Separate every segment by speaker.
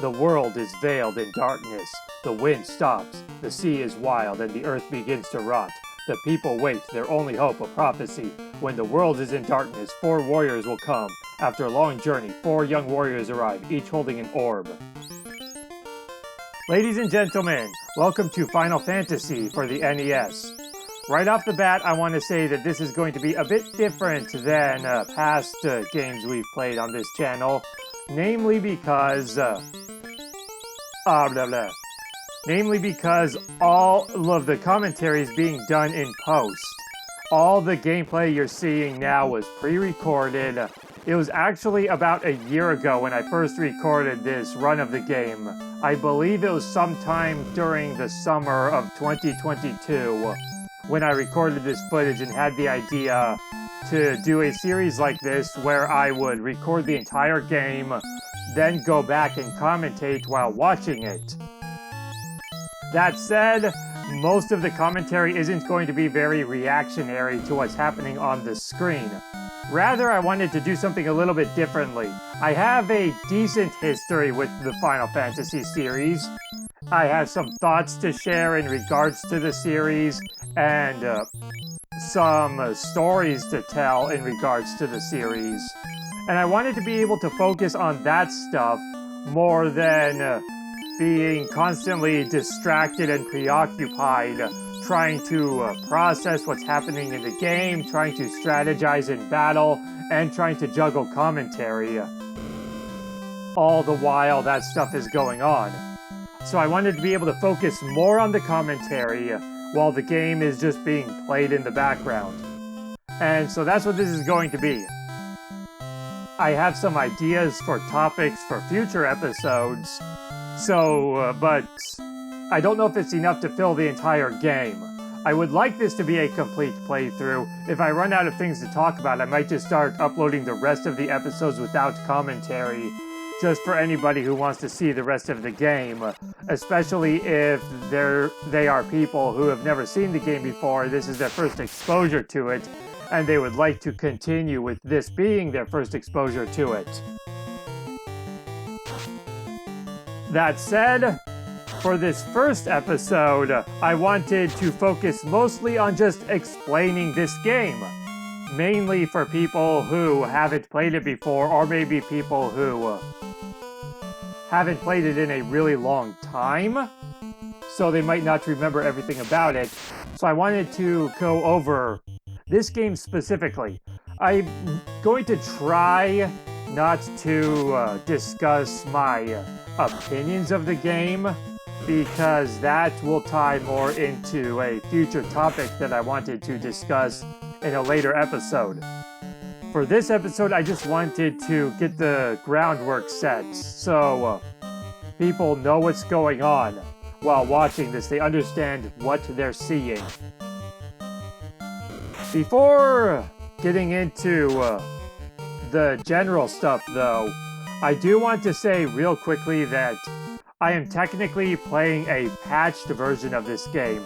Speaker 1: The world is veiled in darkness. The wind stops, the sea is wild, and the earth begins to rot. The people wait, their only hope, a prophecy. When the world is in darkness, 4 warriors will come. After a long journey, 4 young warriors arrive, each holding an orb. Ladies and gentlemen, welcome to Final Fantasy for the NES. Right off the bat, I want to say that this is going to be a bit different than past games we've played on this channel. Namely because... Namely because all of the commentary is being done in post. All the gameplay you're seeing now was pre-recorded. It was actually about a year ago when I first recorded this run of the game. I believe it was sometime during the summer of 2022 when I recorded this footage and had the idea to do a series like this where I would record the entire game, then go back and commentate while watching it. That said, most of the commentary isn't going to be very reactionary to what's happening on the screen. Rather, I wanted to do something a little bit differently. I have a decent history with the Final Fantasy series. I have some thoughts to share in regards to the series, and some stories to tell in regards to the series. And I wanted to be able to focus on that stuff more than being constantly distracted and preoccupied, trying to process what's happening in the game, trying to strategize in battle, and trying to juggle commentary. All the while that stuff is going on. So I wanted to be able to focus more on the commentary while the game is just being played in the background. And so that's what this is going to be. I have some ideas for topics for future episodes, but I don't know if it's enough to fill the entire game. I would like this to be a complete playthrough. If I run out of things to talk about, I might just start uploading the rest of the episodes without commentary, just for anybody who wants to see the rest of the game, especially if they are people who have never seen the game before, this is their first exposure to it, and they would like to continue with this being their first exposure to it. That said, for this first episode, I wanted to focus mostly on just explaining this game. Mainly for people who haven't played it before, or maybe people who haven't played it in a really long time, so they might not remember everything about it. So I wanted to go over this game specifically. I'm going to try not to discuss my opinions of the game, because that will tie more into a future topic that I wanted to discuss in a later episode. For this episode, I just wanted to get the groundwork set, so people know what's going on while watching this. They understand what they're seeing. Before getting into the general stuff, though, I do want to say real quickly that I am technically playing a patched version of this game.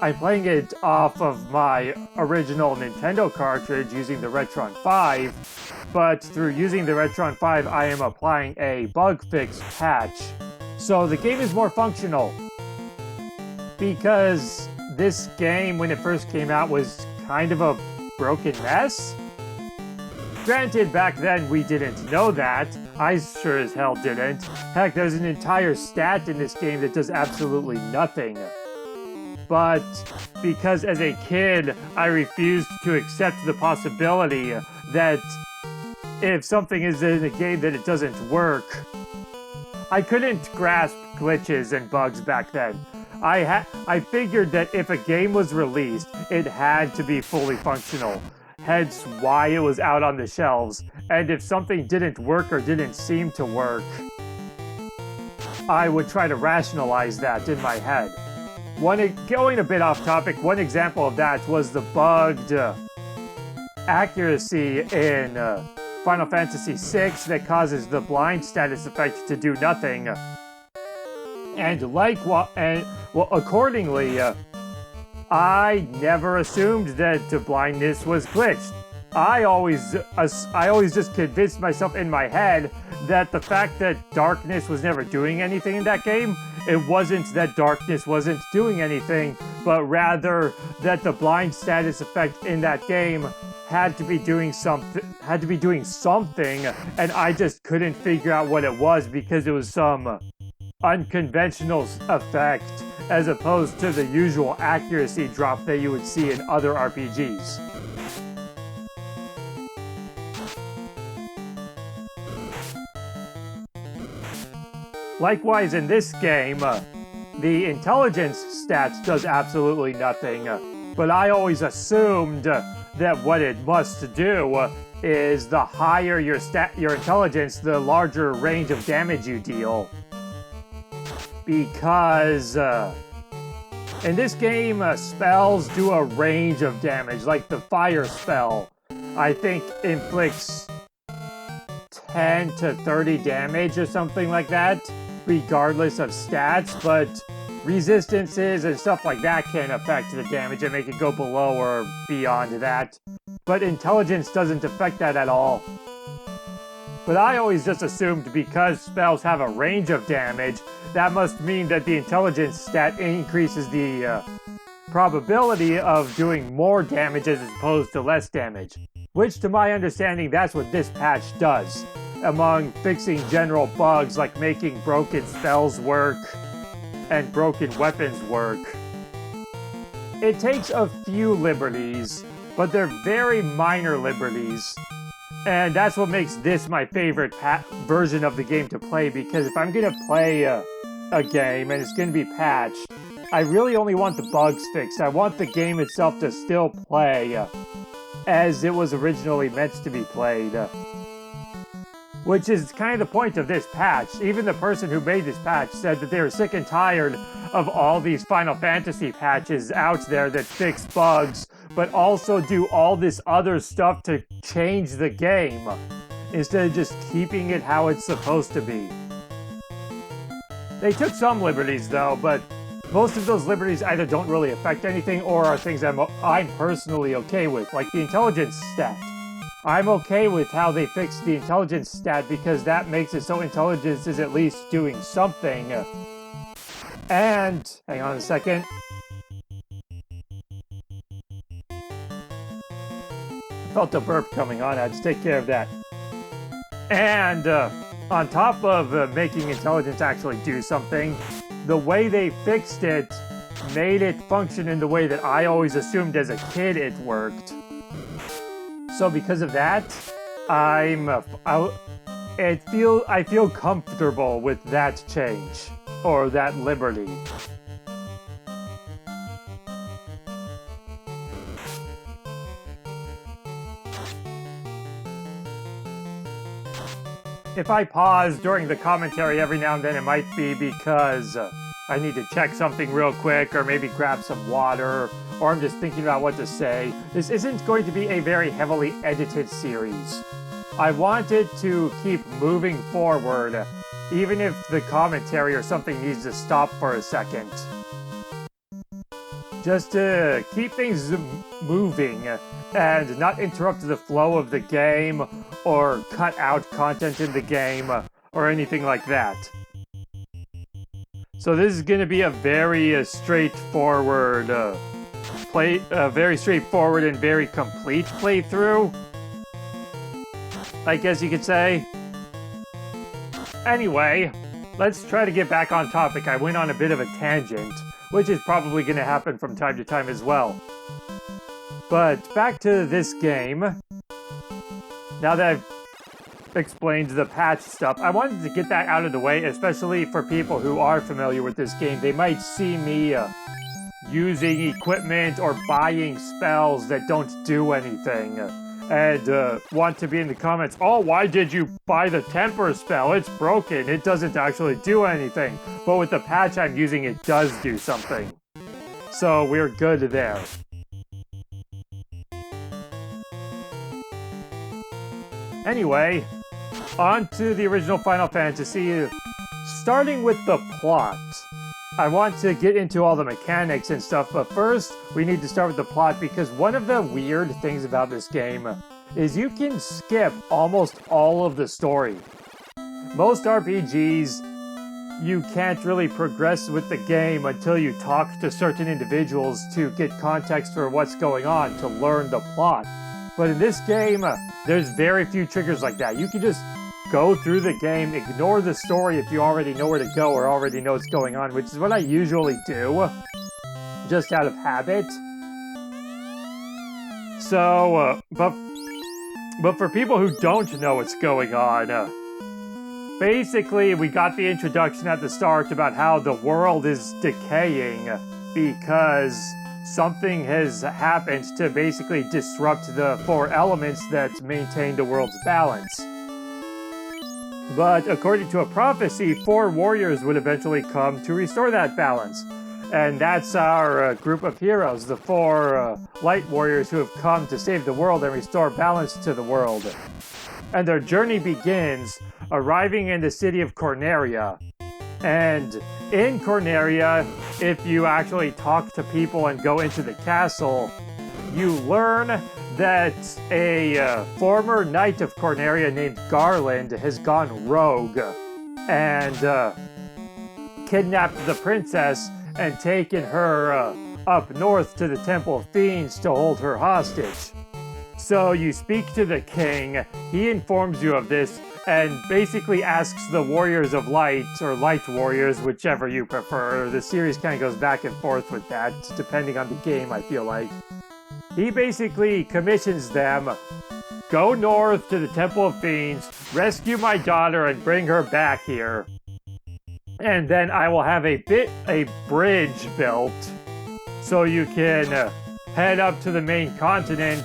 Speaker 1: I'm playing it off of my original Nintendo cartridge using the Retron 5, but through using the Retron 5, I am applying a bug fix patch. So the game is more functional, because this game, when it first came out, was kind of a broken mess. Granted, back then we didn't know that. I sure as hell didn't. Heck, there's an entire stat in this game that does absolutely nothing. But because as a kid, I refused to accept the possibility that if something is in a game that it doesn't work, I couldn't grasp glitches and bugs back then. I figured that if a game was released, it had to be fully functional. Hence why it was out on the shelves. And if something didn't work or didn't seem to work, I would try to rationalize that in my head. Going a bit off topic, one example of that was the bugged accuracy in Final Fantasy VI that causes the blind status effect to do nothing. And accordingly, I never assumed that the blindness was glitched. I always just convinced myself in my head that the fact that darkness was never doing anything in that game, it wasn't that darkness wasn't doing anything, but rather that the blind status effect in that game had to be doing something, and I just couldn't figure out what it was because it was some unconventional effect as opposed to the usual accuracy drop that you would see in other RPGs. Likewise, in this game, the intelligence stats does absolutely nothing, but I always assumed that what it must do is the higher your intelligence, the larger range of damage you deal. Because in this game, spells do a range of damage, like the fire spell, I think inflicts 10 to 30 damage or something like that, regardless of stats, but resistances and stuff like that can affect the damage and make it go below or beyond that. But intelligence doesn't affect that at all. But I always just assumed because spells have a range of damage, that must mean that the intelligence stat increases the probability of doing more damage as opposed to less damage. Which, to my understanding, that's what this patch does. Among fixing general bugs like making broken spells work and broken weapons work. It takes a few liberties, but they're very minor liberties. And that's what makes this my favorite version of the game to play, because if I'm gonna play a game and it's gonna be patched, I really only want the bugs fixed. I want the game itself to still play as it was originally meant to be played. Which is kind of the point of this patch. Even the person who made this patch said that they were sick and tired of all these Final Fantasy patches out there that fix bugs, but also do all this other stuff to change the game, instead of just keeping it how it's supposed to be. They took some liberties though, but most of those liberties either don't really affect anything or are things I'm personally okay with, like the intelligence stat. I'm okay with how they fixed the intelligence stat because that makes it so intelligence is at least doing something. And, hang on a second. I felt a burp coming on, I had to take care of that. And on top of making intelligence actually do something, the way they fixed it made it function in the way that I always assumed as a kid it worked. So because of that, I feel comfortable with that change, or that liberty. If I pause during the commentary every now and then, it might be because I need to check something real quick, or maybe grab some water, or I'm just thinking about what to say. This isn't going to be a very heavily edited series. I wanted to keep moving forward, even if the commentary or something needs to stop for a second. Just to keep things moving and not interrupt the flow of the game or cut out content in the game or anything like that. So this is going to be a very straightforward very straightforward and very complete playthrough, I guess you could say. Anyway, let's try to get back on topic. I went on a bit of a tangent, which is probably going to happen from time to time as well. But back to this game. Now that I've explained the patch stuff, I wanted to get that out of the way, especially for people who are familiar with this game. They might see me using equipment or buying spells that don't do anything, and want to be in the comments, oh, why did you buy the temper spell? It's broken, it doesn't actually do anything. But with the patch I'm using, it does do something. So we're good there. Anyway, on to the original Final Fantasy, starting with the plot. I want to get into all the mechanics and stuff, but first, we need to start with the plot, because one of the weird things about this game is you can skip almost all of the story. Most RPGs, you can't really progress with the game until you talk to certain individuals to get context for what's going on, to learn the plot. But in this game, there's very few triggers like that. You can just go through the game, ignore the story if you already know where to go or already know what's going on, which is what I usually do, just out of habit. So, but for people who don't know what's going on, basically, we got the introduction at the start about how the world is decaying because something has happened to basically disrupt the four elements that maintain the world's balance. But according to a prophecy, 4 warriors would eventually come to restore that balance. And that's our group of heroes, the 4 light warriors who have come to save the world and restore balance to the world. And their journey begins arriving in the city of Corneria. And in Corneria, if you actually talk to people and go into the castle, you learn that a former knight of Corneria named Garland has gone rogue and kidnapped the princess and taken her up north to the Temple of Fiends to hold her hostage. So you speak to the king, he informs you of this, and basically asks the Warriors of Light, or Light Warriors, whichever you prefer. The series kind of goes back and forth with that, depending on the game, I feel like. He basically commissions them, go north to the Temple of Fiends, rescue my daughter, and bring her back here. And then I will have a bridge built, so you can head up to the main continent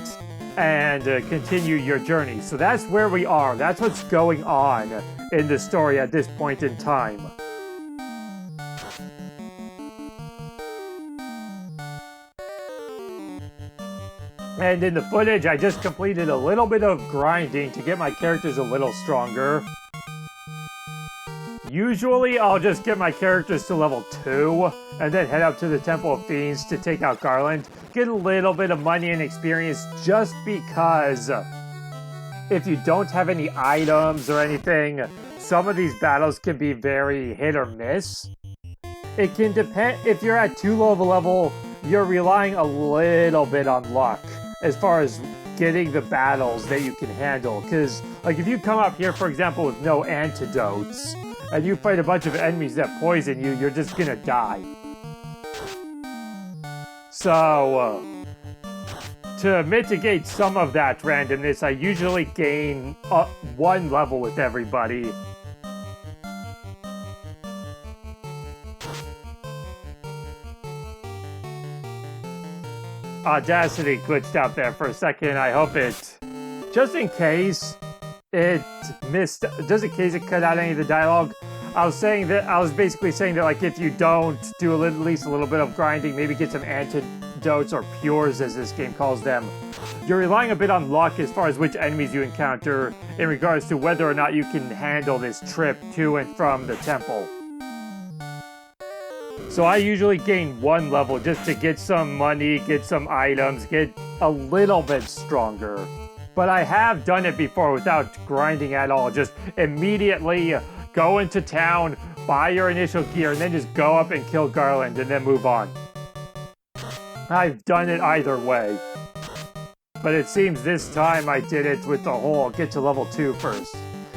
Speaker 1: and continue your journey. So that's where we are. That's what's going on in the story at this point in time. And in the footage, I just completed a little bit of grinding to get my characters a little stronger. Usually, I'll just get my characters to level 2, and then head up to the Temple of Fiends to take out Garland. Get a little bit of money and experience just because if you don't have any items or anything, some of these battles can be very hit or miss. It can depend. If you're at too low of a level, you're relying a little bit on luck as far as getting the battles that you can handle. Because, like, if you come up here, for example, with no antidotes, and you fight a bunch of enemies that poison you, you're just gonna die. So, to mitigate some of that randomness, I usually gain 1 level with everybody. Audacity glitched out there for a second. I hope it, just in case it missed, just in case it cut out any of the dialogue, I was basically saying that, like, if you don't do at least a little bit of grinding, maybe get some antidotes or pures as this game calls them, you're relying a bit on luck as far as which enemies you encounter in regards to whether or not you can handle this trip to and from the temple. So I usually gain 1 level just to get some money, get some items, get a little bit stronger. But I have done it before without grinding at all. Just immediately go into town, buy your initial gear, and then just go up and kill Garland and then move on. I've done it either way. But it seems this time I did it with the whole get to level 2 first.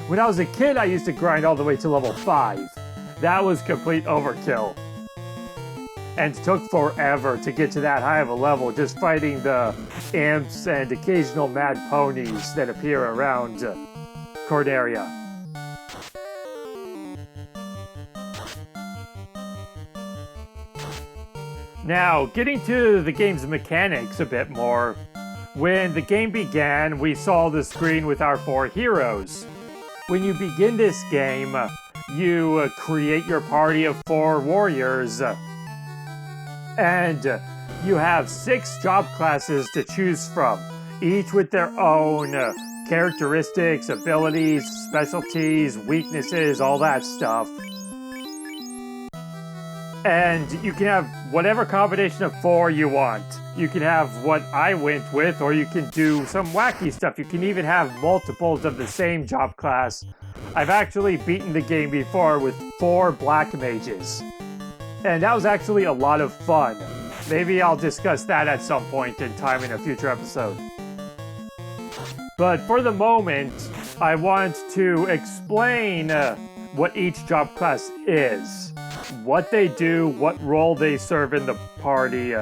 Speaker 1: When I was a kid, I used to grind all the way to level 5. That was complete overkill. And it took forever to get to that high of a level, just fighting the imps and occasional mad ponies that appear around Corneria. Now, getting to the game's mechanics a bit more, when the game began, we saw the screen with our 4 heroes. When you begin this game, you create your party of 4 warriors, and you have 6 job classes to choose from, each with their own characteristics, abilities, specialties, weaknesses, all that stuff. And you can have whatever combination of 4 you want. You can have what I went with, or you can do some wacky stuff. You can even have multiples of the same job class. I've actually beaten the game before with 4 black mages. And that was actually a lot of fun. Maybe I'll discuss that at some point in time in a future episode. But for the moment, I want to explain what each job class is. What they do, what role they serve in the party,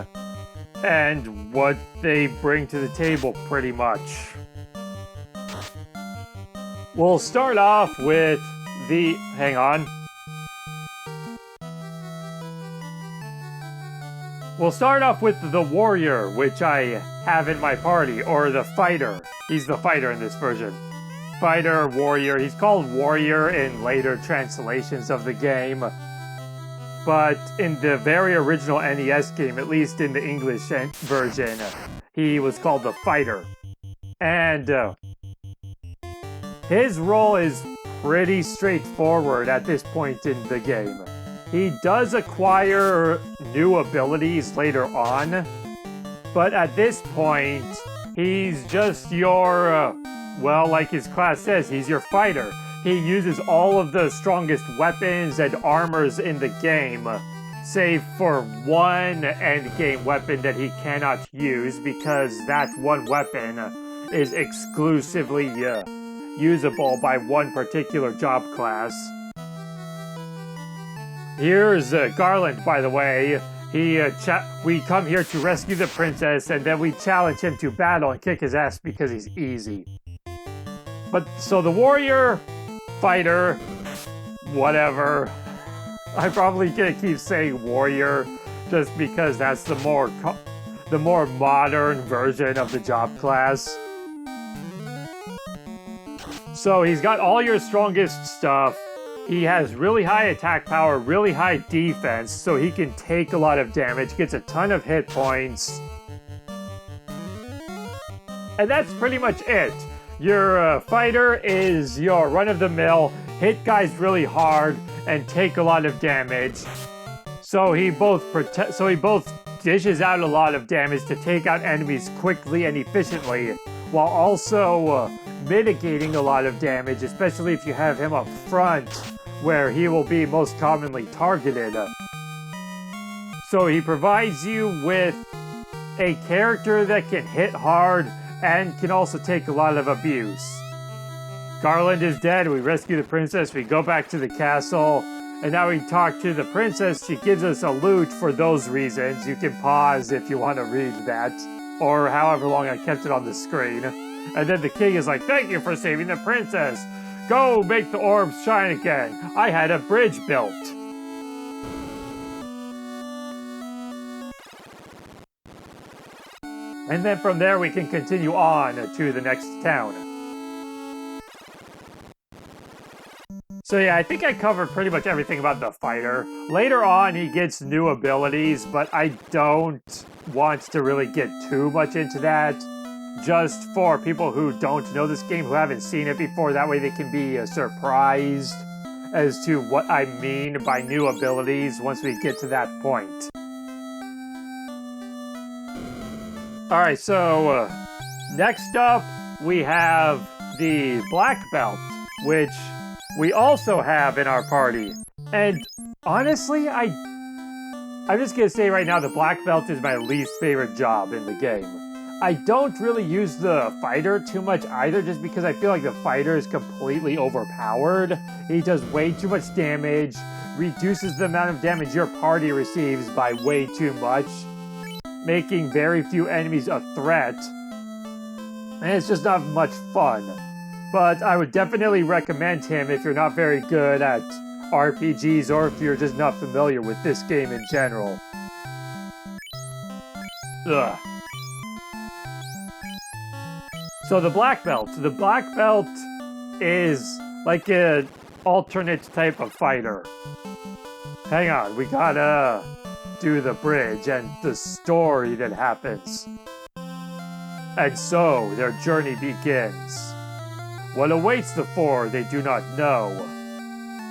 Speaker 1: and what they bring to the table, pretty much. We'll start off with the... hang on. We'll start off with the warrior, which I have in my party, or the fighter. He's the fighter in this version. Fighter, warrior. He's called warrior in later translations of the game. But in the very original NES game, at least in the English version, he was called the fighter. And his role is pretty straightforward at this point in the game. He does acquire new abilities later on, but at this point, he's just your, well, like his class says, he's your fighter. He uses all of the strongest weapons and armors in the game, save for one endgame weapon that he cannot use because that one weapon is exclusively usable by one particular job class. Here's Garland, by the way. We come here to rescue the princess, and then we challenge him to battle and kick his ass because he's easy. But, so the warrior... fighter, whatever. I'm probably gonna keep saying warrior just because that's the more modern version of the job class. So he's got all your strongest stuff. He has really high attack power, really high defense, so he can take a lot of damage, gets a ton of hit points. And that's pretty much it. Your fighter is your run-of-the-mill, hit guys really hard, and take a lot of damage. So he both dishes out a lot of damage to take out enemies quickly and efficiently, while also mitigating a lot of damage, especially if you have him up front, where he will be most commonly targeted. So he provides you with a character that can hit hard, and can also take a lot of abuse. Garland is dead, we rescue the princess, we go back to the castle, and now we talk to the princess. She gives us a loot for those reasons. You can pause if you want to read that, or however long I kept it on the screen. And then the king is like, thank you for saving the princess. Go make the orbs shine again. I had a bridge built. And then from there we can continue on to the next town. So yeah, I think I covered pretty much everything about the fighter. Later on he gets new abilities, but I don't want to really get too much into that. Just for people who don't know this game, who haven't seen it before, that way they can be surprised as to what I mean by new abilities once we get to that point. Alright, so next up we have the black belt, which we also have in our party. And honestly, I'm just gonna say right now the black belt is my least favorite job in the game. I don't really use the fighter too much either, just because I feel like the fighter is completely overpowered. He does way too much damage, reduces the amount of damage your party receives by way too much, making very few enemies a threat, and it's just not much fun. But I would definitely recommend him if you're not very good at RPGs or if you're just not familiar with this game in general. Ugh. So the black belt is like an alternate type of fighter. Hang on, we gotta do the bridge and the story that happens. And so their journey begins. What awaits the four they do not know.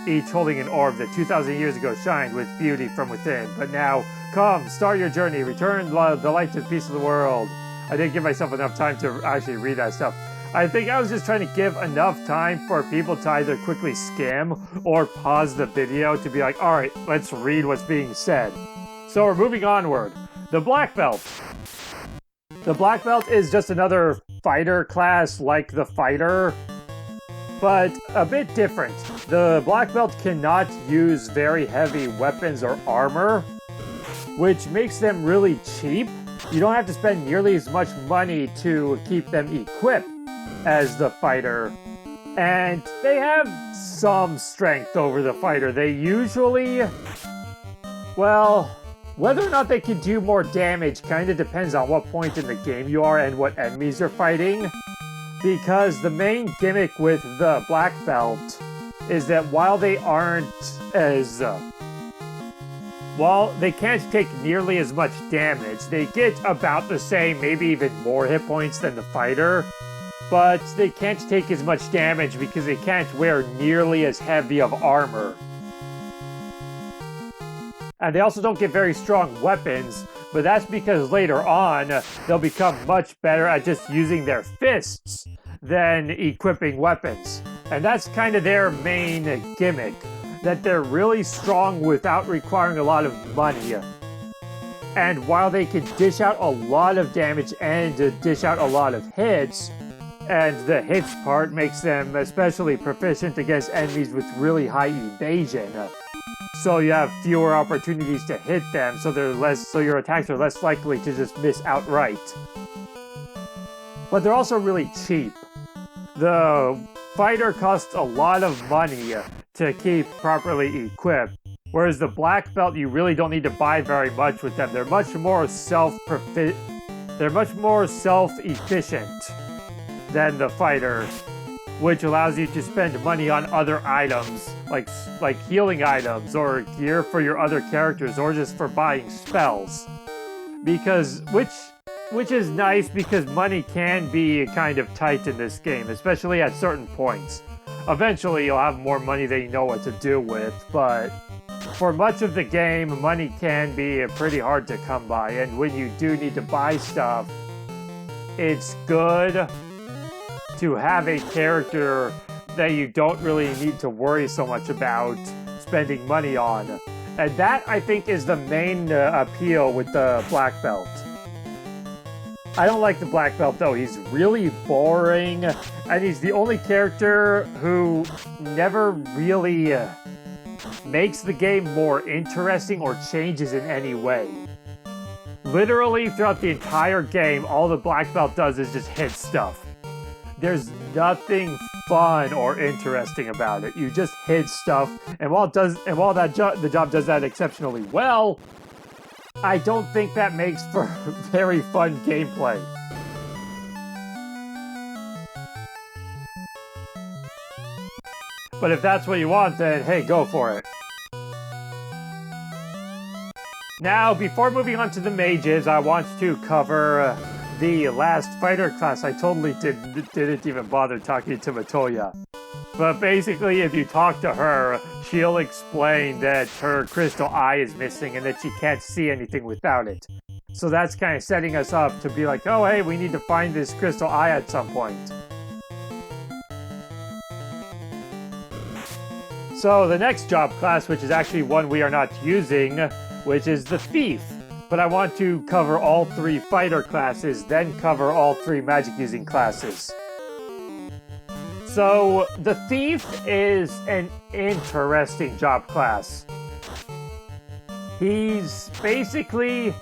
Speaker 1: each holding an orb that 2,000 years ago shined with beauty from within. But now, come, start your journey, return the light to the peace of the world. I didn't give myself enough time to actually read that stuff. I think I was just trying to give enough time for people to either quickly skim or pause the video to be like, alright, let's read what's being said. So we're moving onward. The Black Belt. The Black Belt is just another fighter class like the Fighter, but a bit different. The Black Belt cannot use very heavy weapons or armor, which makes them really cheap. You don't have to spend nearly as much money to keep them equipped as the Fighter, and they have some strength over the Fighter. They usually, well, whether or not they can do more damage kind of depends on what point in the game you are and what enemies you're fighting, because the main gimmick with the Black Belt is that while they aren't as while they can't take nearly as much damage, they get about the same, maybe even more hit points than the Fighter, but they can't take as much damage because they can't wear nearly as heavy of armor. And they also don't get very strong weapons, but that's because later on, they'll become much better at just using their fists than equipping weapons. And that's kind of their main gimmick, that they're really strong without requiring a lot of money. And while they can dish out a lot of damage and dish out a lot of hits, and the hits part makes them especially proficient against enemies with really high evasion. So you have fewer opportunities to hit them, so your attacks are less likely to just miss outright. But they're also really cheap. The Fighter costs a lot of money to keep properly equipped, whereas the Black Belt you really don't need to buy very much with them. They're much more self-efficient than the Fighter, which allows you to spend money on other items, like healing items or gear for your other characters, or just for buying spells. Which is nice because money can be kind of tight in this game, especially at certain points. Eventually you'll have more money than you know what to do with, but for much of the game, money can be pretty hard to come by, and when you do need to buy stuff, it's good to have a character that you don't really need to worry so much about spending money on. And that, I think, is the main appeal with the Black Belt. I don't like the Black Belt, though. He's really boring, and he's the only character who never really makes the game more interesting or changes in any way. Literally, throughout the entire game, all the Black Belt does is just hit stuff. There's nothing fun or interesting about it. You just hit stuff, and while the job does that exceptionally well, I don't think that makes for very fun gameplay. But if that's what you want, then hey, go for it. Now, before moving on to the mages, I want to cover the last fighter class. I totally didn't even bother talking to Matoya. But basically, if you talk to her, she'll explain that her crystal eye is missing and that she can't see anything without it. So that's kind of setting us up to be like, oh hey, we need to find this crystal eye at some point. So the next job class, which is actually one we are not using, which is the Thief. But I want to cover all three fighter classes, then cover all three magic-using classes. So, the Thief is an interesting job class. He's basically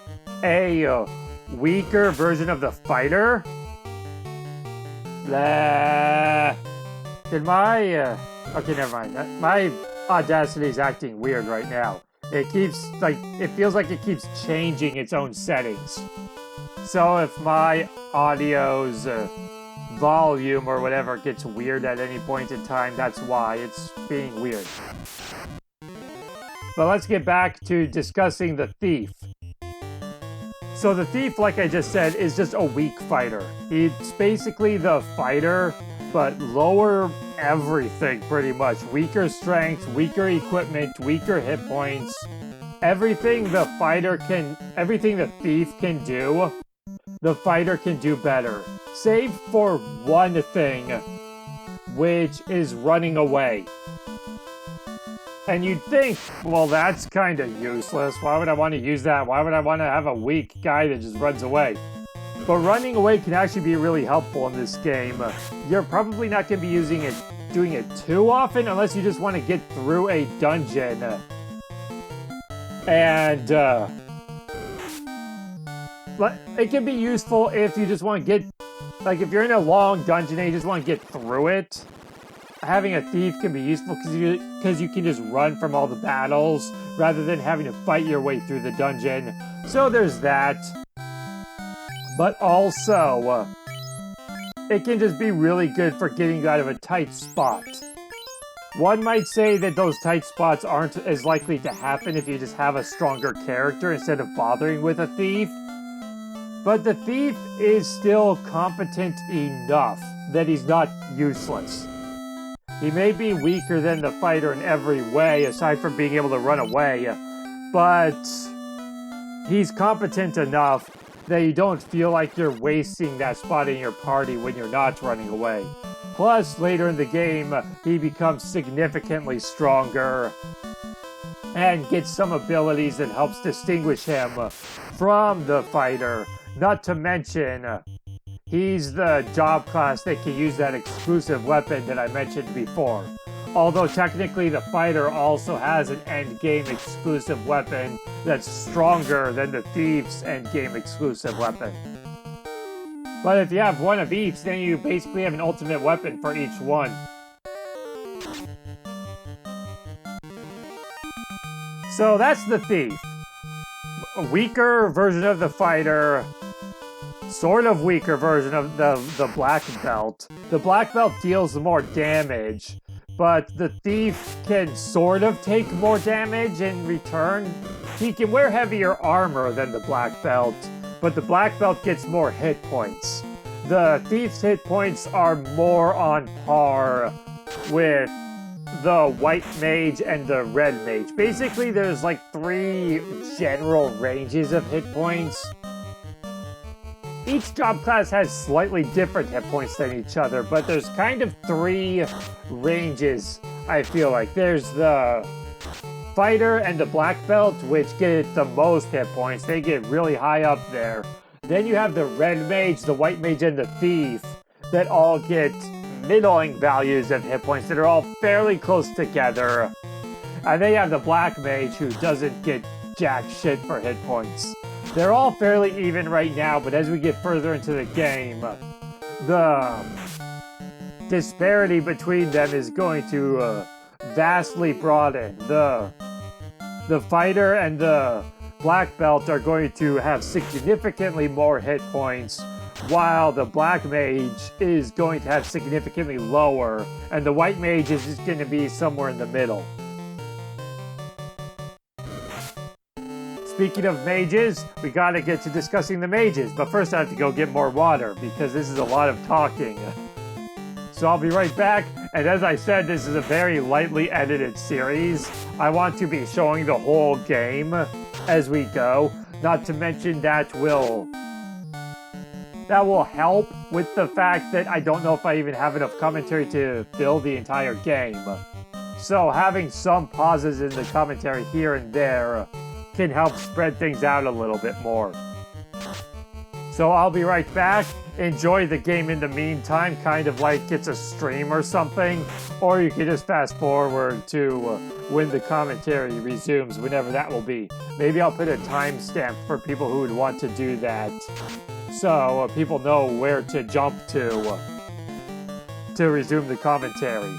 Speaker 1: a weaker version of the Fighter. Okay, never mind. My Audacity is acting weird right now. It feels like it keeps changing its own settings. So if my audio's volume or whatever gets weird at any point in time, that's why it's being weird. But let's get back to discussing the Thief. So the Thief, like I just said, is just a weak fighter. It's basically the Fighter, but lower everything pretty much. Weaker strength, weaker equipment, weaker hit points. Everything the thief can do, the fighter can do better. Save for one thing, which is running away. And you'd think, well, that's kind of useless. Why would I want to use that? Why would I want to have a weak guy that just runs away? But running away can actually be really helpful in this game. You're probably not going to be doing it too often unless you just want to get through a dungeon. And it can be useful if you just want to get, like if you're in a long dungeon and you just want to get through it. Having a thief can be useful because you can just run from all the battles rather than having to fight your way through the dungeon. So there's that. But also, it can just be really good for getting you out of a tight spot. One might say that those tight spots aren't as likely to happen if you just have a stronger character instead of bothering with a thief. But the thief is still competent enough that he's not useless. He may be weaker than the fighter in every way, aside from being able to run away, but he's competent enough that you don't feel like you're wasting that spot in your party when you're not running away. Plus, later in the game, he becomes significantly stronger and gets some abilities that helps distinguish him from the fighter. Not to mention, he's the job class that can use that exclusive weapon that I mentioned before. Although technically the fighter also has an endgame exclusive weapon that's stronger than the thief's endgame exclusive weapon. But if you have one of each, then you basically have an ultimate weapon for each one. So that's the thief. A weaker version of the fighter. Sort of weaker version of the black belt. The black belt deals more damage, but the thief can sort of take more damage in return. He can wear heavier armor than the black belt, but the black belt gets more hit points. The thief's hit points are more on par with the white mage and the red mage. Basically, there's like 3 general ranges of hit points. Each job class has slightly different hit points than each other, but there's kind of 3 ranges, I feel like. There's the fighter and the black belt, which get the most hit points. They get really high up there. Then you have the red mage, the white mage, and the thief that all get middling values of hit points that are all fairly close together. And then you have the black mage who doesn't get jack shit for hit points. They're all fairly even right now, but as we get further into the game, the disparity between them is going to vastly broaden. The fighter and the black belt are going to have significantly more hit points, while the black mage is going to have significantly lower, and the white mage is just going to be somewhere in the middle. Speaking of mages, we gotta get to discussing the mages, but first I have to go get more water, because this is a lot of talking. So I'll be right back, and as I said, this is a very lightly edited series. I want to be showing the whole game as we go, not to mention that will help with the fact that I don't know if I even have enough commentary to fill the entire game. So having some pauses in the commentary here and there can help spread things out a little bit more. So I'll be right back. Enjoy the game in the meantime, kind of like it's a stream or something, or you can just fast forward to when the commentary resumes, whenever that will be. Maybe I'll put a timestamp for people who would want to do that, so people know where to jump to resume the commentary.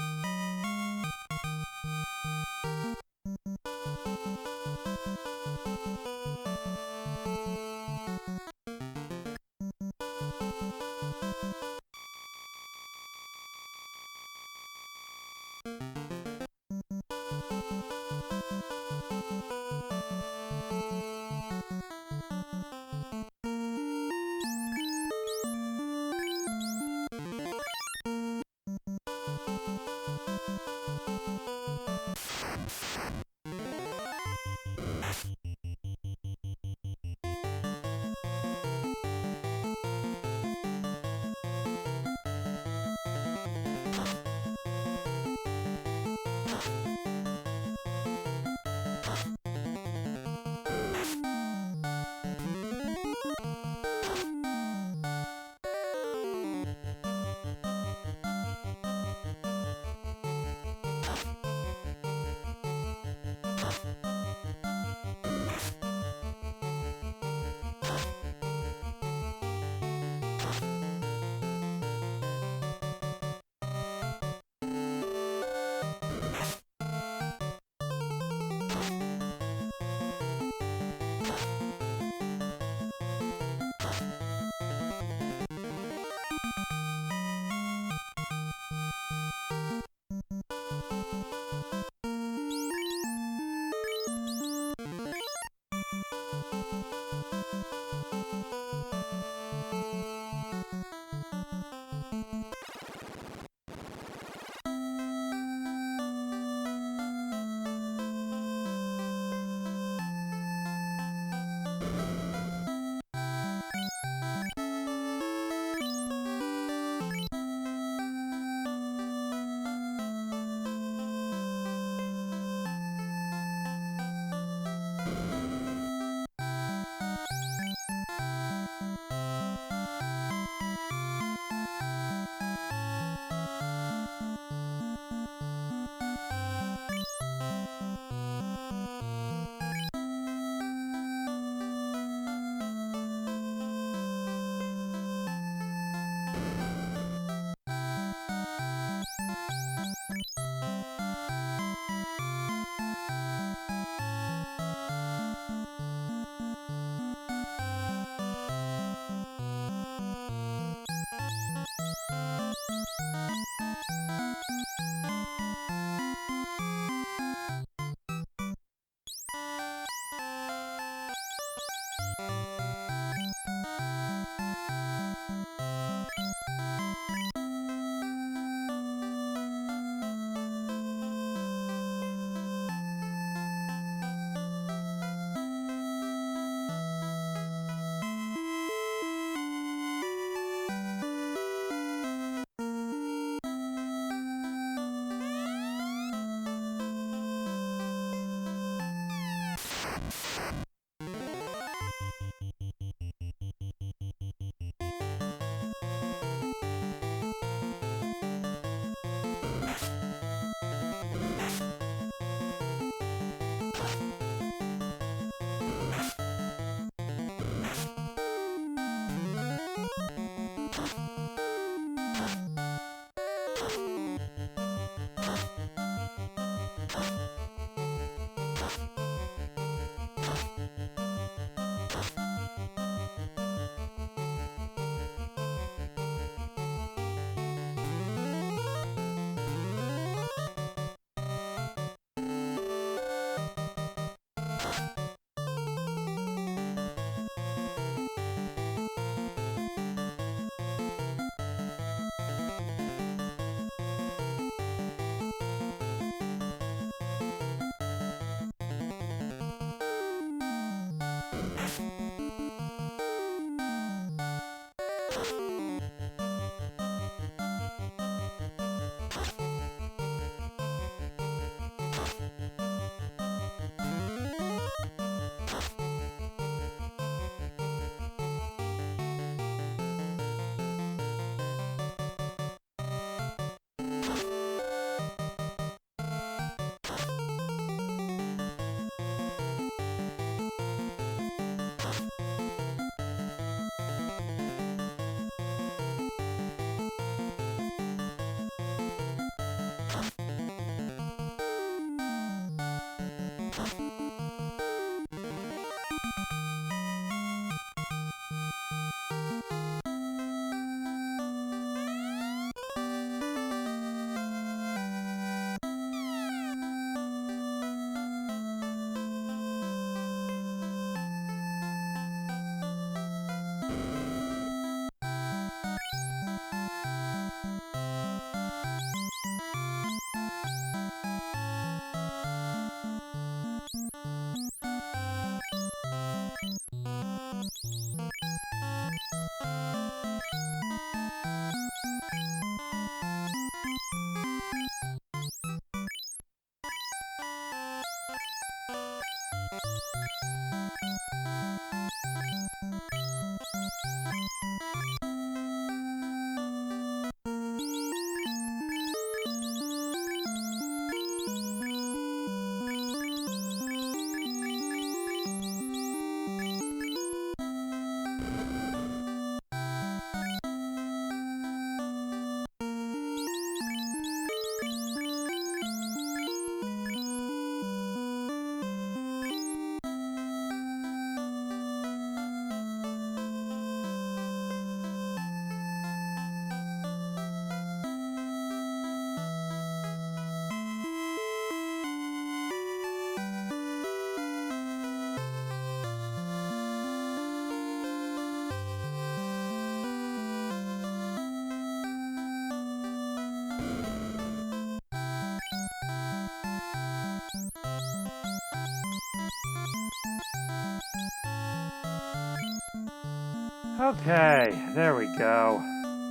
Speaker 1: Okay, there we go.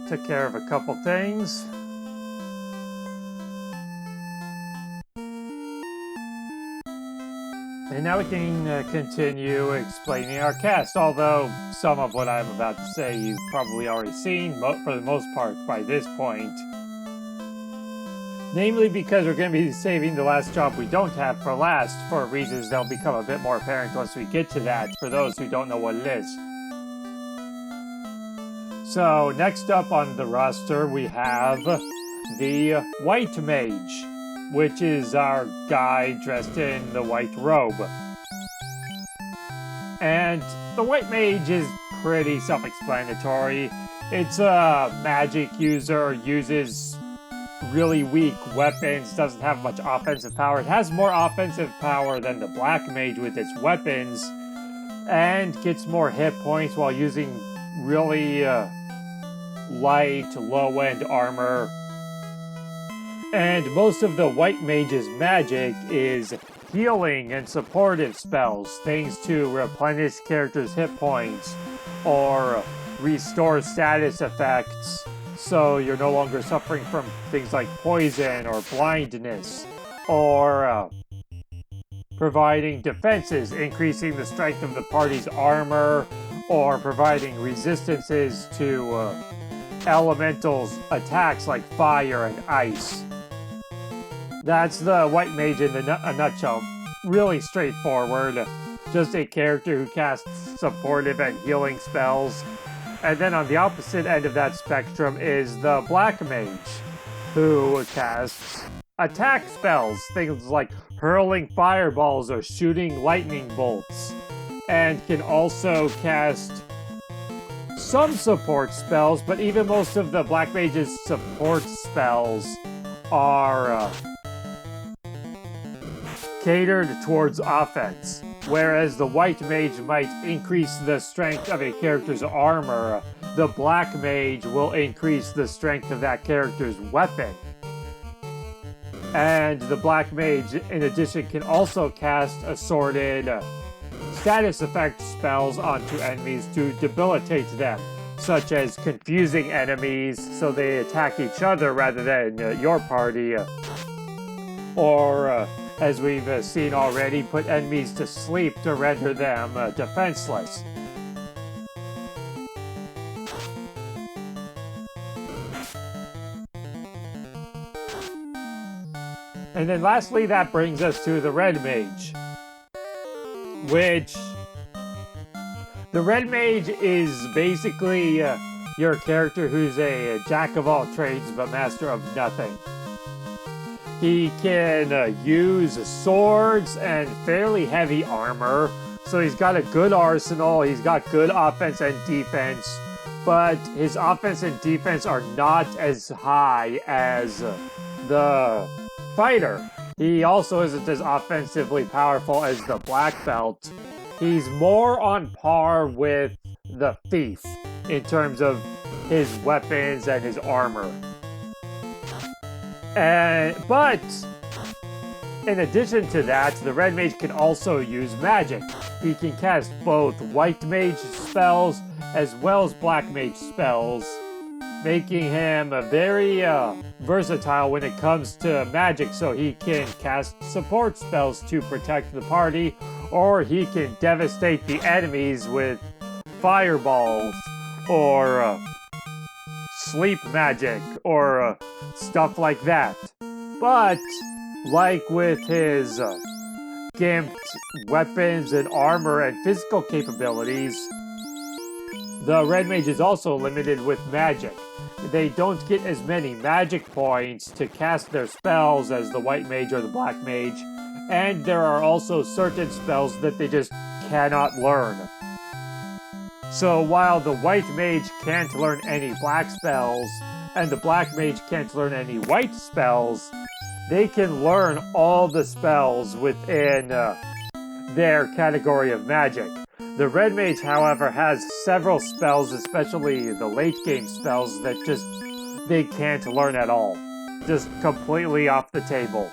Speaker 1: Took care of a couple things. And now we can continue explaining our cast, although some of what I'm about to say you've probably already seen, for the most part, by this point. Namely because we're going to be saving the last job we don't have for last, for reasons that'll become a bit more apparent once we get to that, for those who don't know what it is. So, next up on the roster, we have the White Mage, which is our guy dressed in the white robe. And the White Mage is pretty self-explanatory. It's a magic user, uses really weak weapons, doesn't have much offensive power. It has more offensive power than the Black Mage with its weapons, and gets more hit points while using really light, low-end armor. And most of the White Mage's magic is healing and supportive spells, things to replenish characters' hit points, or restore status effects, so you're no longer suffering from things like poison or blindness, or providing defenses, increasing the strength of the party's armor, or providing resistances to elementals' attacks like fire and ice. That's the White Mage in a nutshell. Really straightforward. Just a character who casts supportive and healing spells. And then on the opposite end of that spectrum is the Black Mage, who casts attack spells, things like hurling fireballs or shooting lightning bolts, and can also cast some support spells, but even most of the Black Mage's support spells are catered towards offense. Whereas the White Mage might increase the strength of a character's armor, the Black Mage will increase the strength of that character's weapon. And the Black Mage, in addition, can also cast assorted status effect spells onto enemies to debilitate them, such as confusing enemies so they attack each other rather than your party, or as we've seen already, put enemies to sleep to render them defenseless. And then lastly, that brings us to the Red Mage, which the Red Mage is basically your character who's a jack of all trades but master of nothing. He can use swords and fairly heavy armor. So he's got a good arsenal, he's got good offense and defense, but his offense and defense are not as high as the fighter. He also isn't as offensively powerful as the black belt. He's more on par with the thief in terms of his weapons and his armor. But in addition to that, the red mage can also use magic. He can cast both white mage spells as well as black mage spells, making him very versatile when it comes to magic. So he can cast support spells to protect the party, or he can devastate the enemies with fireballs, or sleep magic, or stuff like that. But like with his gimped weapons and armor and physical capabilities, the red mage is also limited with magic. They don't get as many magic points to cast their spells as the white mage or the black mage, and there are also certain spells that they just cannot learn. So while the white mage can't learn any black spells, and the black mage can't learn any white spells, they can learn all the spells within their category of magic. The red mage, however, has several spells, especially the late game spells, that just they can't learn at all. Just completely off the table.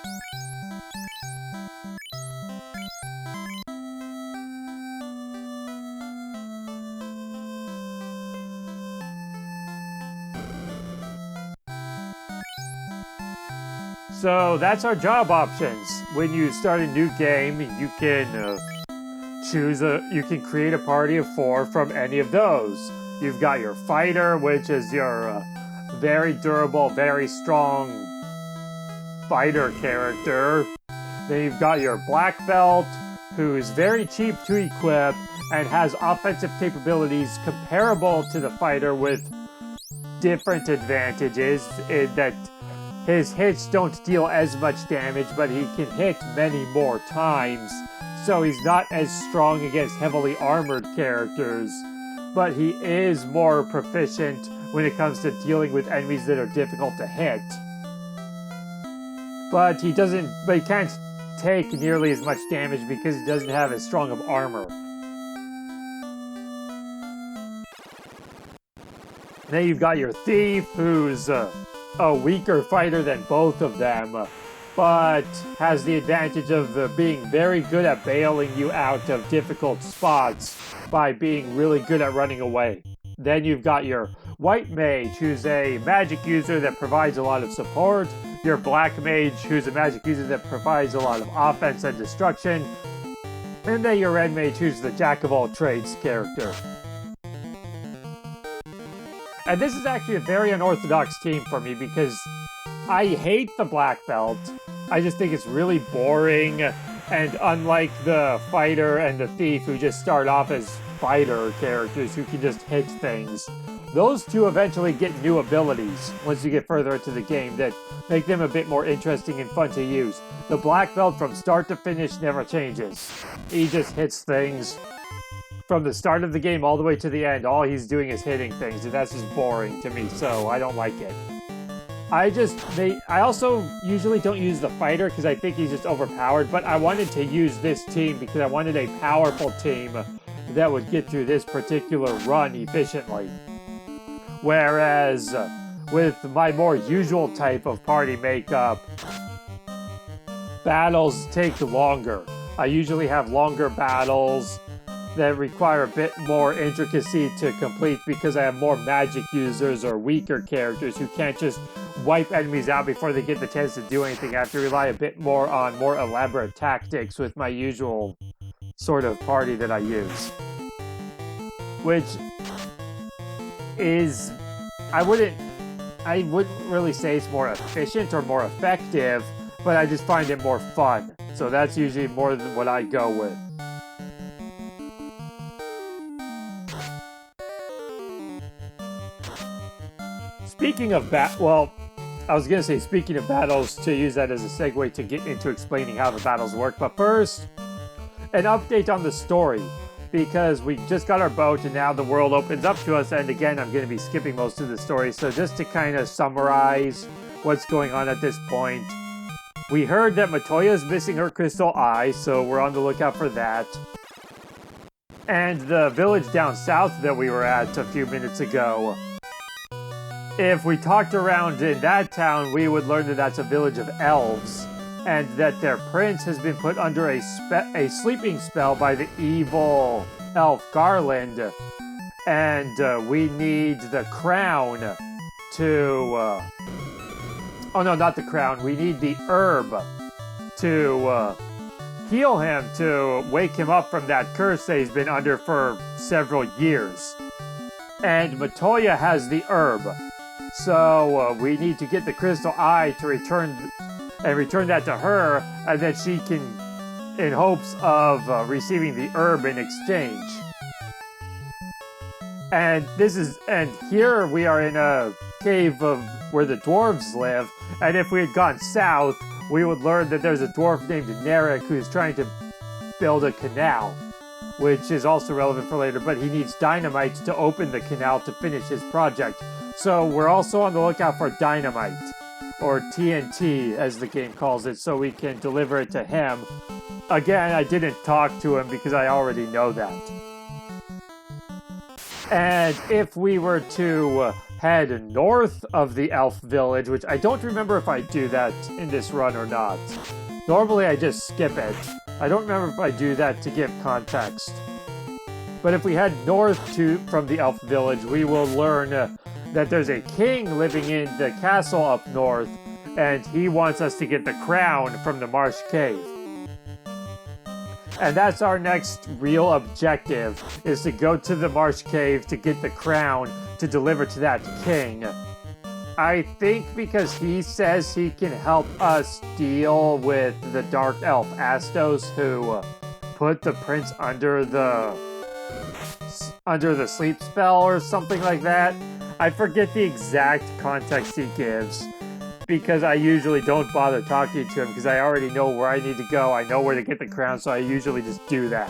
Speaker 1: So that's our job options. When you start a new game, you can you can create a party of 4 from any of those. You've got your fighter, which is your very durable, very strong fighter character. Then you've got your black belt, who is very cheap to equip and has offensive capabilities comparable to the fighter with different advantages in that his hits don't deal as much damage, but he can hit many more times, so he's not as strong against heavily armored characters, but he is more proficient when it comes to dealing with enemies that are difficult to hit. But he can't take nearly as much damage because he doesn't have as strong of armor. Then you've got your thief, who's a weaker fighter than both of them, but has the advantage of being very good at bailing you out of difficult spots by being really good at running away. Then you've got your white mage, who's a magic user that provides a lot of support, your black mage, who's a magic user that provides a lot of offense and destruction, and then your red mage, who's the jack-of-all-trades character. And this is actually a very unorthodox team for me because I hate the black belt. I just think it's really boring, and unlike the fighter and the thief, who just start off as fighter characters who can just hit things, those two eventually get new abilities once you get further into the game that make them a bit more interesting and fun to use. The black belt from start to finish never changes. He just hits things. From the start of the game all the way to the end, all he's doing is hitting things, and that's just boring to me, so I don't like it. I also usually don't use the fighter because I think he's just overpowered, but I wanted to use this team because I wanted a powerful team that would get through this particular run efficiently. Whereas, with my more usual type of party makeup, battles take longer. I usually have longer battles that require a bit more intricacy to complete because I have more magic users or weaker characters who can't just wipe enemies out before they get the chance to do anything. I have to rely a bit more on more elaborate tactics with my usual sort of party that I use. Which is, I wouldn't really say it's more efficient or more effective, but I just find it more fun. So that's usually more than what I go with. Speaking of I was gonna say, speaking of battles, to use that as a segue to get into explaining how the battles work. But first, an update on the story, because we just got our boat and now the world opens up to us. And again, I'm gonna be skipping most of the story. So just to kind of summarize what's going on at this point. We heard that Matoya's missing her crystal eye, so we're on the lookout for that. And the village down south that we were at a few minutes ago. If we talked around in that town, we would learn that that's a village of elves, and that their prince has been put under a sleeping spell by the evil elf Garland, and we need the crown to... oh no, not the crown. We need the herb to heal him, to wake him up from that curse that he's been under for several years. And Matoya has the herb. So we need to get the crystal eye to return that to her, and then she can, in hopes of receiving the herb in exchange. And here we are in a cave of where the dwarves live, and if we had gone south, we would learn that there's a dwarf named Narek who's trying to build a canal, which is also relevant for later, but he needs dynamite to open the canal to finish his project. So we're also on the lookout for dynamite, or TNT as the game calls it, so we can deliver it to him. Again, I didn't talk to him because I already know that. And if we were to head north of the elf village, which I don't remember if I do that in this run or not. Normally I just skip it. I don't remember if I do that to give context. But if we head north from the elf village, we will learn that there's a king living in the castle up north, and he wants us to get the crown from the marsh cave. And that's our next real objective, is to go to the marsh cave to get the crown to deliver to that king. I think because he says he can help us deal with the dark elf Astos, who put the prince under the sleep spell or something like that. I forget the exact context he gives, because I usually don't bother talking to him because I already know where I need to go. I know where to get the crown, so I usually just do that.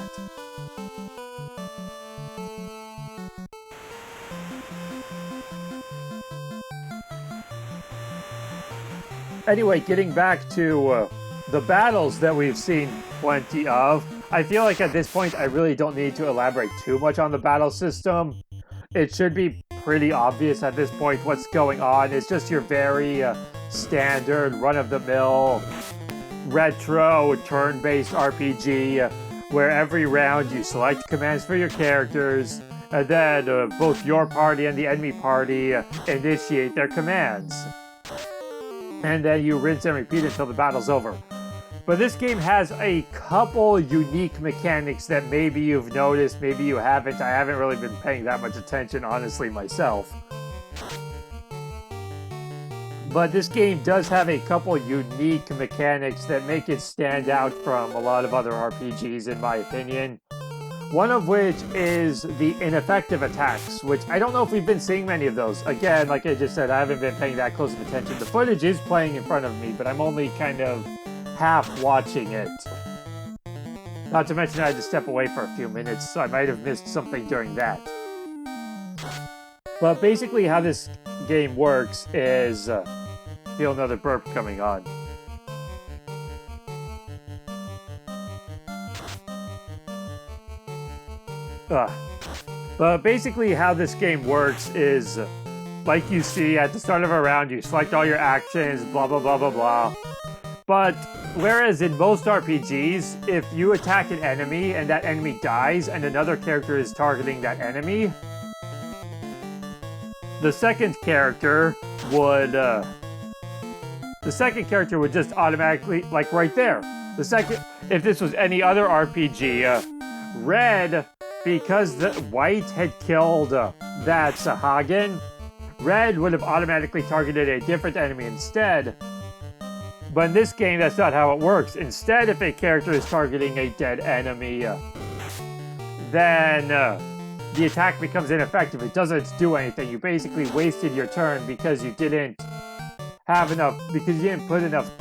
Speaker 1: Anyway, getting back to the battles that we've seen plenty of, I feel like at this point I really don't need to elaborate too much on the battle system. It should be pretty obvious at this point what's going on. It's just your very standard, run-of-the-mill, retro, turn-based RPG, where every round you select commands for your characters, and then both your party and the enemy party initiate their commands. And then you rinse and repeat until the battle's over. But this game has a couple unique mechanics that maybe you've noticed, maybe you haven't. I haven't really been paying that much attention, honestly, myself. But this game does have a couple unique mechanics that make it stand out from a lot of other RPGs, in my opinion. One of which is the ineffective attacks, which I don't know if we've been seeing many of those. Again, like I just said, I haven't been paying that close of attention. The footage is playing in front of me, but I'm only kind of half watching it. Not to mention I had to step away for a few minutes, so I might have missed something during that. But basically how this game works is... feel another burp coming on. But basically how this game works is, like you see at the start of a round, you select all your actions, blah blah blah blah blah. But whereas in most RPGs, if you attack an enemy and that enemy dies and another character is targeting that enemy, the second character would just automatically, like right there. If this was any other RPG, red, because the white had killed that Sahagin, red would have automatically targeted a different enemy instead. But in this game, that's not how it works. Instead, if a character is targeting a dead enemy, then the attack becomes ineffective. It doesn't do anything. You basically wasted your turn because you didn't have enough, because you didn't put enough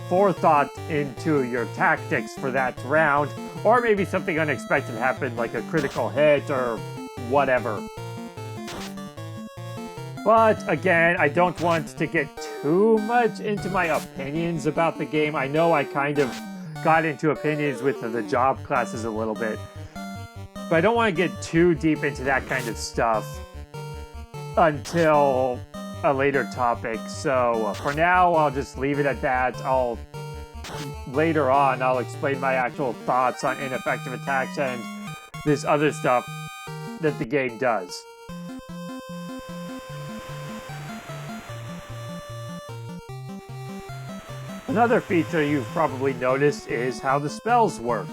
Speaker 1: forethought into your tactics for that round, or maybe something unexpected happened, like a critical hit or whatever. But again, I don't want to get too much into my opinions about the game. I know I kind of got into opinions with the job classes a little bit, but I don't want to get too deep into that kind of stuff until a later topic. So for now, I'll just leave it at that. Later on, I'll explain my actual thoughts on ineffective attacks and this other stuff that the game does. Another feature you've probably noticed is how the spells work.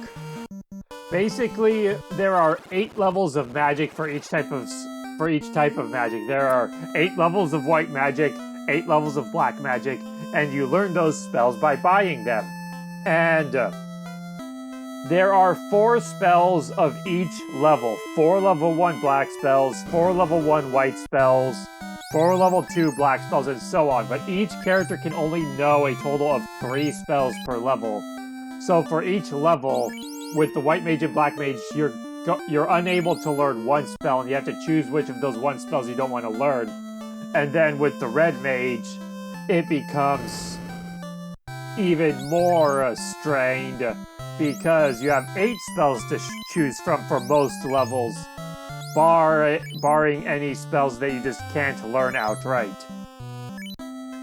Speaker 1: Basically, there are 8 levels of magic for each type of magic. There are 8 levels of white magic, 8 levels of black magic, and you learn those spells by buying them. And there are 4 spells of each level. 4 level 1 black spells, 4 level 1 white spells, 4 level 2 black spells, and so on. But each character can only know a total of 3 spells per level. So for each level, with the white mage and black mage, you're unable to learn 1 spell, and you have to choose which of those 1 spells you don't want to learn. And then with the red mage, it becomes even more strained, because you have 8 spells to choose from for most levels, barring any spells that you just can't learn outright.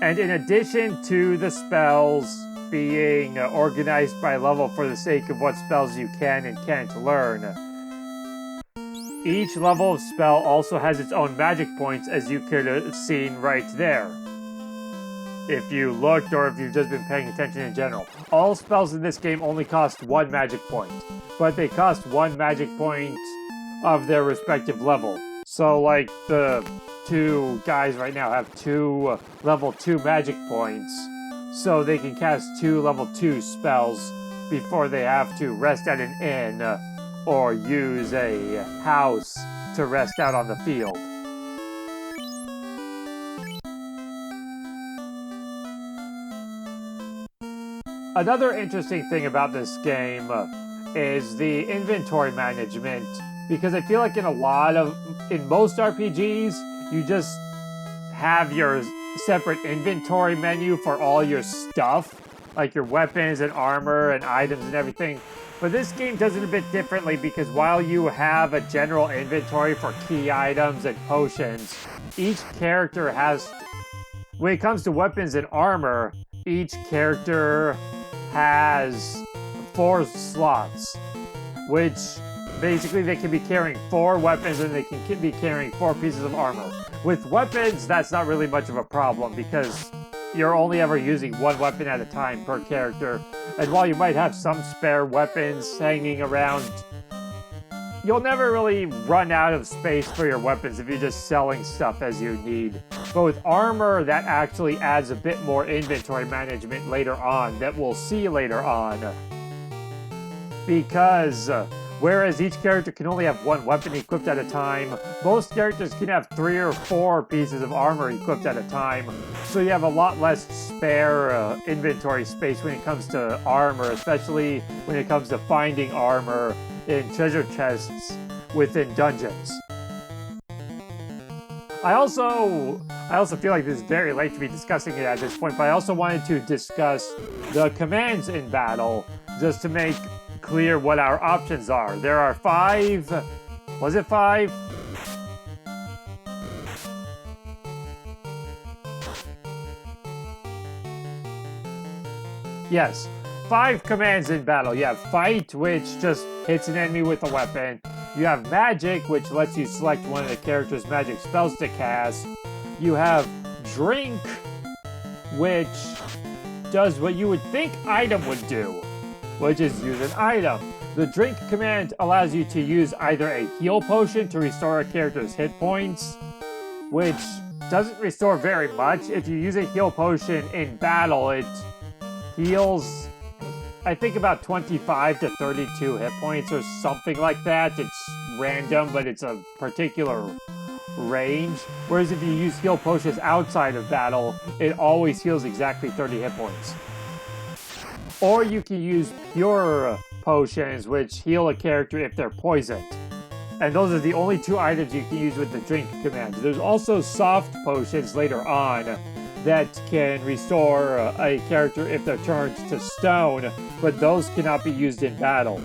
Speaker 1: And in addition to the spells being organized by level for the sake of what spells you can and can't learn, each level of spell also has its own magic points, as you could have seen right there, if you looked or if you've just been paying attention in general. All spells in this game only cost 1 magic point, but they cost 1 magic point of their respective level. So like the 2 guys right now have 2 level 2 magic points, so they can cast 2 level 2 spells before they have to rest at an inn or use a house to rest out on the field. Another interesting thing about this game is the inventory management, because I feel like in most RPGs, you just have your separate inventory menu for all your stuff, like your weapons and armor and items and everything. But this game does it a bit differently, because while you have a general inventory for key items and potions, each character has, when it comes to weapons and armor, each character has 4 slots, which basically they can be carrying 4 weapons and they can be carrying 4 pieces of armor. With weapons, that's not really much of a problem, because you're only ever using 1 weapon at a time per character. And while you might have some spare weapons hanging around, you'll never really run out of space for your weapons if you're just selling stuff as you need. But with armor, that actually adds a bit more inventory management later on, that we'll see later on. Because whereas each character can only have 1 weapon equipped at a time, most characters can have 3 or 4 pieces of armor equipped at a time. So you have a lot less spare inventory space when it comes to armor, especially when it comes to finding armor in treasure chests within dungeons. I also feel like this is very late to be discussing it at this point, but I also wanted to discuss the commands in battle, just to make clear what our options are. There are 5... Was it 5? Yes, 5 commands in battle. You have Fight, which just hits an enemy with a weapon. You have Magic, which lets you select one of the character's magic spells to cast. You have Drink, which does what you would think Item would do, which is use an item. The Drink command allows you to use either a heal potion to restore a character's hit points, which doesn't restore very much. If you use a heal potion in battle, it heals, I think, about 25 to 32 hit points or something like that. It's random, but it's a particular range, whereas if you use heal potions outside of battle, it always heals exactly 30 hit points. Or you can use pure potions, which heal a character if they're poisoned. And those are the only two items you can use with the drink command. There's also soft potions later on that can restore a character if they're turned to stone, but those cannot be used in battle.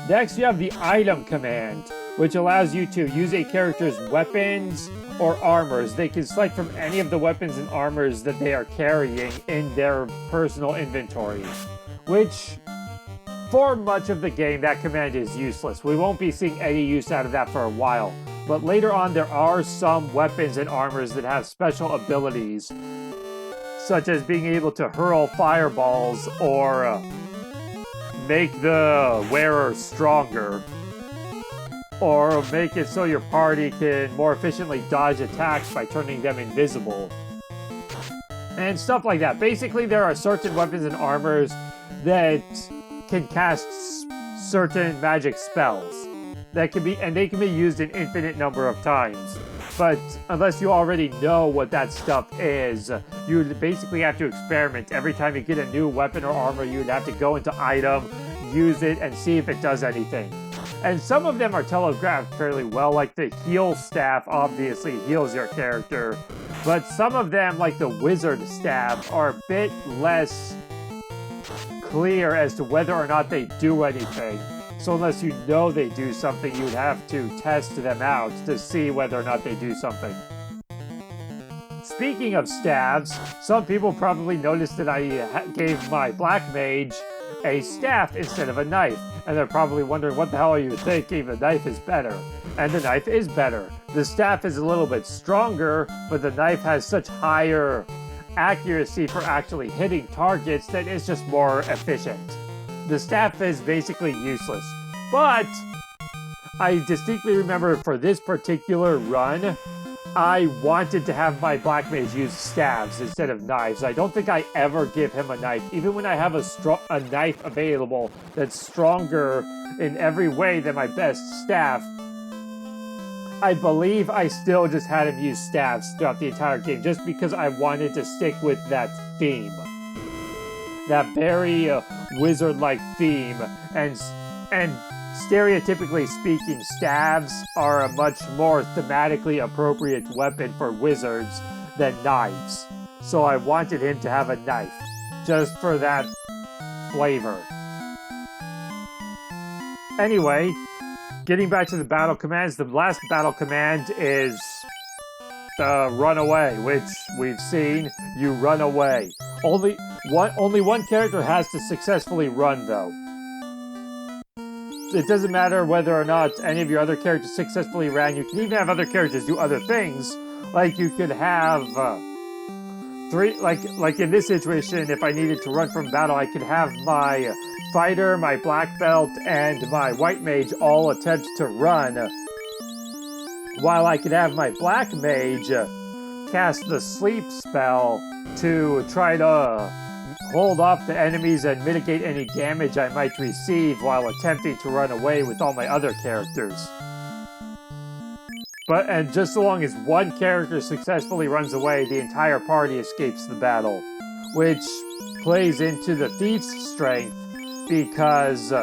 Speaker 1: Next, you have the item command, which allows you to use a character's weapons or armors. They can select from any of the weapons and armors that they are carrying in their personal inventory, which, for much of the game, that command is useless. We won't be seeing any use out of that for a while. But later on, there are some weapons and armors that have special abilities, such as being able to hurl fireballs or make the wearer stronger, or make it so your party can more efficiently dodge attacks by turning them invisible, and stuff like that. Basically, there are certain weapons and armors that can cast certain magic spells that can be, and they can be used an infinite number of times. But unless you already know what that stuff is, you basically have to experiment. Every time you get a new weapon or armor, you'd have to go into item, use it, and see if it does anything. And some of them are telegraphed fairly well, like the heal staff obviously heals your character. But some of them, like the wizard staff, are a bit less clear as to whether or not they do anything. So unless you know they do something, you'd have to test them out to see whether or not they do something. Speaking of staves, some people probably noticed that I gave my black mage a staff instead of a knife, and they're probably wondering, what the hell are you thinking? The knife is better. And the knife is better. The staff is a little bit stronger, but the knife has such higher accuracy for actually hitting targets that it's just more efficient. The staff is basically useless, but I distinctly remember for this particular run, I wanted to have my black mage use staves instead of knives. I don't think I ever give him a knife, even when I have a knife available that's stronger in every way than my best staff. I believe I still just had him use staves throughout the entire game, just because I wanted to stick with that theme. That very wizard-like theme, and stereotypically speaking, staves are a much more thematically appropriate weapon for wizards than knives. So I wanted him to have a knife, just for that flavor. Anyway, getting back to the battle commands, the last battle command is run away, which we've seen. You run away. Only one character has to successfully run, though. It doesn't matter whether or not any of your other characters successfully ran. You can even have other characters do other things. Like you could have like in this situation, if I needed to run from battle, I could have my fighter, my black belt, and my white mage all attempt to run, while I could have my black mage cast the sleep spell to try to hold off the enemies and mitigate any damage I might receive while attempting to run away with all my other characters. And just so long as one character successfully runs away, the entire party escapes the battle, which plays into the thief's strength, because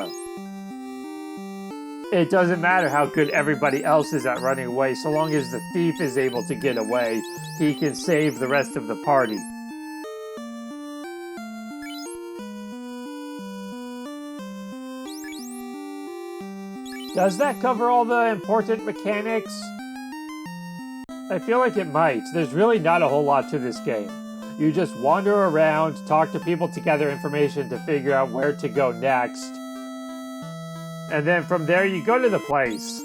Speaker 1: it doesn't matter how good everybody else is at running away, so long as the thief is able to get away, he can save the rest of the party. Does that cover all the important mechanics? I feel like it might. There's really not a whole lot to this game. You just wander around, talk to people to gather information to figure out where to go next. And then from there you go to the place.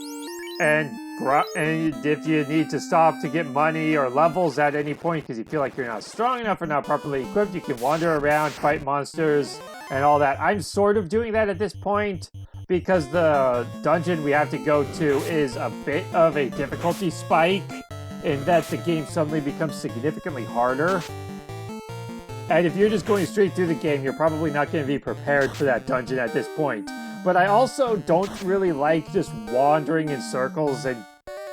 Speaker 1: And if you need to stop to get money or levels at any point because you feel like you're not strong enough or not properly equipped, you can wander around, fight monsters, and all that. I'm sort of doing that at this point, because the dungeon we have to go to is a bit of a difficulty spike, in that the game suddenly becomes significantly harder. And if you're just going straight through the game, you're probably not going to be prepared for that dungeon at this point. But I also don't really like just wandering in circles and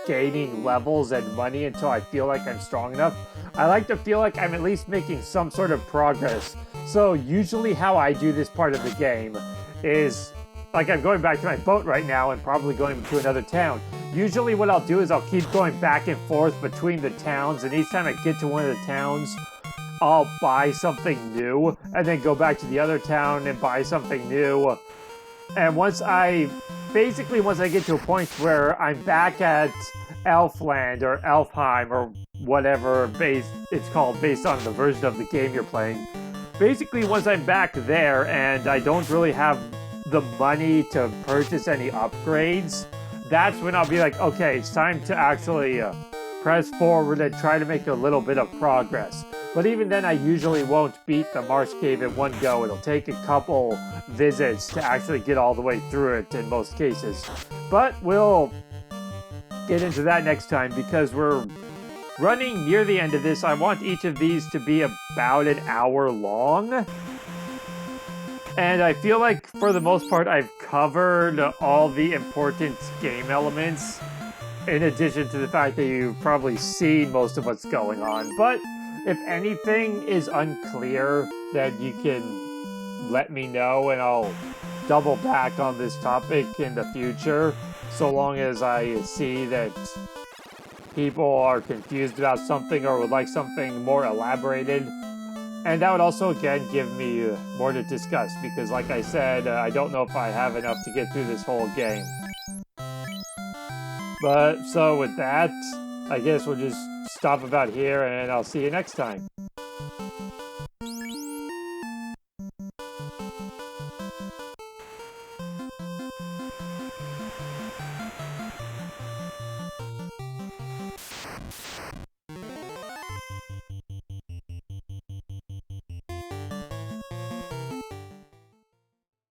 Speaker 1: gaining levels and money until I feel like I'm strong enough. I like to feel like I'm at least making some sort of progress. So usually how I do this part of the game is, like I'm going back to my boat right now and probably going to another town. Usually what I'll do is I'll keep going back and forth between the towns, and each time I get to one of the towns, I'll buy something new, and then go back to the other town and buy something new. And once I get to a point where I'm back at Elfland or Elfheim or whatever it's called based on the version of the game you're playing. Basically, once I'm back there and I don't really have the money to purchase any upgrades, that's when I'll be like, okay, it's time to actually press forward and try to make a little bit of progress. But even then, I usually won't beat the Marsh Cave in one go. It'll take a couple visits to actually get all the way through it in most cases. But we'll get into that next time because we're running near the end of this. I want each of these to be about an hour long. And I feel like, for the most part, I've covered all the important game elements, in addition to the fact that you've probably seen most of what's going on. But if anything is unclear, then you can let me know, and I'll double back on this topic in the future, so long as I see that people are confused about something or would like something more elaborated. And that would also, again, give me more to discuss, because like I said, I don't know if I have enough to get through this whole game. But, so with that, I guess we'll just stop about here, and I'll see you next time.